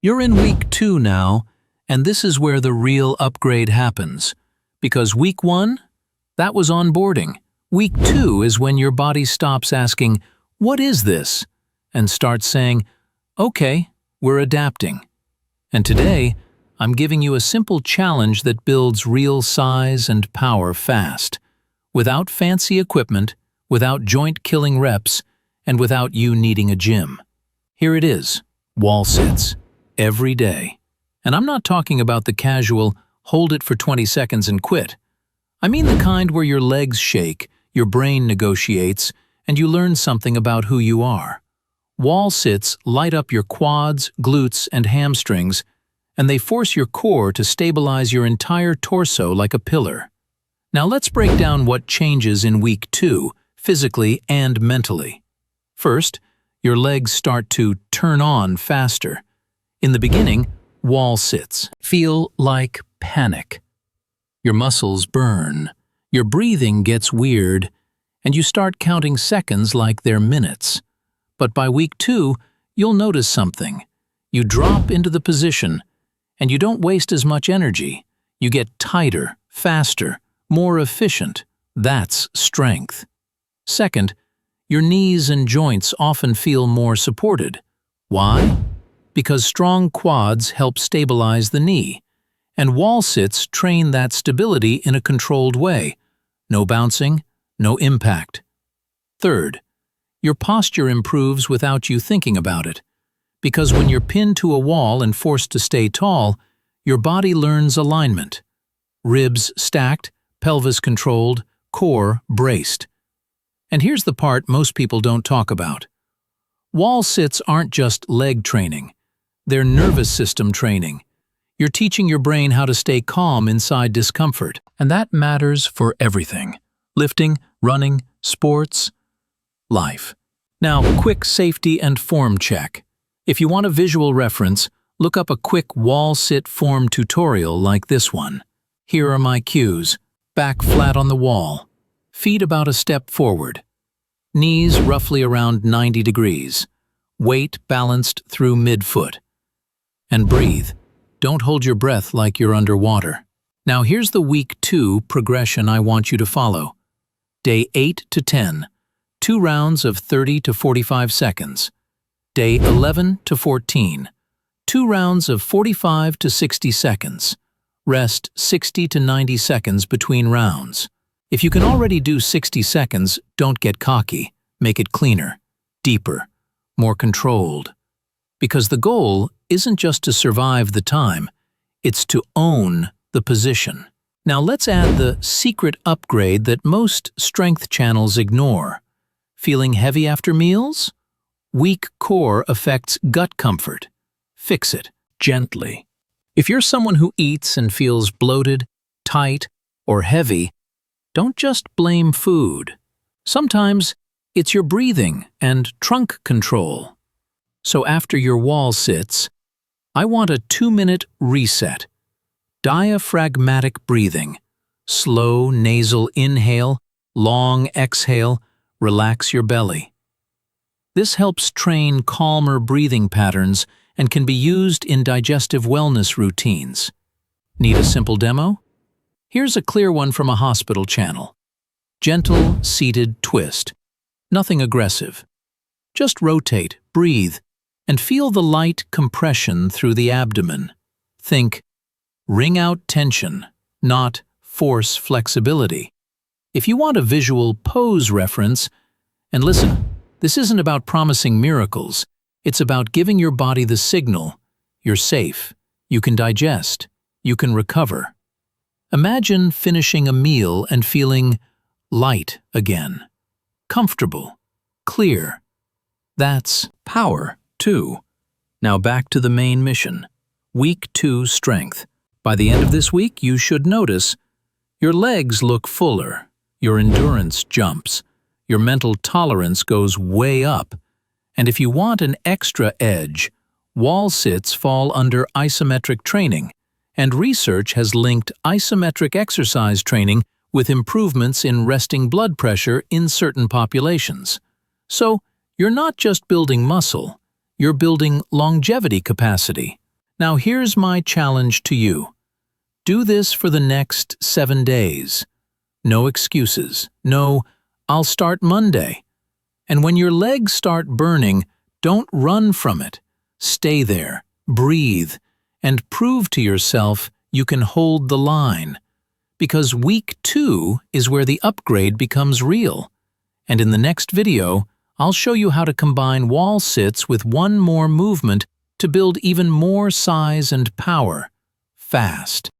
You're in week 2 now, and this is where the real upgrade happens. Because week 1, that was onboarding. Week 2 is when your body stops asking, "What is this?" and starts saying, "Okay, we're adapting." And today, I'm giving you a simple challenge that builds real size and power fast, without fancy equipment, without joint-killing reps, and without you needing a gym. Here it is, wall sits, every day. And I'm not talking about the casual, hold it for 20 seconds and quit. I mean the kind where your legs shake, your brain negotiates, and you learn something about who you are. Wall sits light up your quads, glutes, and hamstrings, and they force your core to stabilize your entire torso like a pillar. Now let's break down what changes in week 2, physically and mentally. First, your legs start to turn on faster. In the beginning, wall sits feel like panic. Your muscles burn, your breathing gets weird, and you start counting seconds like they're minutes. But by week 2, you'll notice something. You drop into the position, and you don't waste as much energy. You get tighter, faster, more efficient. That's strength. Second, your knees and joints often feel more supported. Why? Because strong quads help stabilize the knee, and wall sits train that stability in a controlled way. No bouncing, no impact. Third, your posture improves without you thinking about it, because when you're pinned to a wall and forced to stay tall, your body learns alignment. Ribs stacked, pelvis controlled, core braced. And here's the part most people don't talk about. Wall sits aren't just leg training. They're nervous system training. You're teaching your brain how to stay calm inside discomfort, and that matters for everything. Lifting, running, sports, life. Now, quick safety and form check. If you want a visual reference, look up a quick wall sit form tutorial like this one. Here are my cues. Back flat on the wall. Feet about a step forward. Knees roughly around 90 degrees. Weight balanced through midfoot. And breathe. Don't hold your breath like you're underwater. Now here's the week 2 progression I want you to follow. Day 8 to 10, 2 rounds of 30 to 45 seconds. Day 11 to 14, 2 rounds of 45 to 60 seconds. Rest 60 to 90 seconds between rounds. If you can already do 60 seconds, don't get cocky. Make it cleaner, deeper, more controlled. Because the goal isn't just to survive the time, it's to own the position. Now let's add the secret upgrade that most strength channels ignore. Feeling heavy after meals? Weak core affects gut comfort. Fix it gently. If you're someone who eats and feels bloated, tight, or heavy, don't just blame food. Sometimes it's your breathing and trunk control. So after your wall sits, I want a 2-minute reset. Diaphragmatic breathing. Slow nasal inhale, long exhale, relax your belly. This helps train calmer breathing patterns and can be used in digestive wellness routines. Need a simple demo? Here's a clear one from a hospital channel. Gentle, seated twist. Nothing aggressive. Just rotate, breathe, and feel the light compression through the abdomen. Think, wring out tension, not force flexibility. If you want a visual pose reference, and listen, this isn't about promising miracles, it's about giving your body the signal, you're safe, you can digest, you can recover. Imagine finishing a meal and feeling light again, comfortable, clear. That's power. 2. Now back to the main mission. Week 2 strength. By the end of this week, you should notice your legs look fuller, your endurance jumps, your mental tolerance goes way up, and if you want an extra edge, wall sits fall under isometric training, and research has linked isometric exercise training with improvements in resting blood pressure in certain populations. So, you're not just building muscle, you're building longevity capacity. Now here's my challenge to you. Do this for the next 7 days. No excuses. No, I'll start Monday. And when your legs start burning, don't run from it. Stay there, breathe, and prove to yourself you can hold the line. Because week 2 is where the upgrade becomes real. And in the next video, I'll show you how to combine wall sits with one more movement to build even more size and power, fast.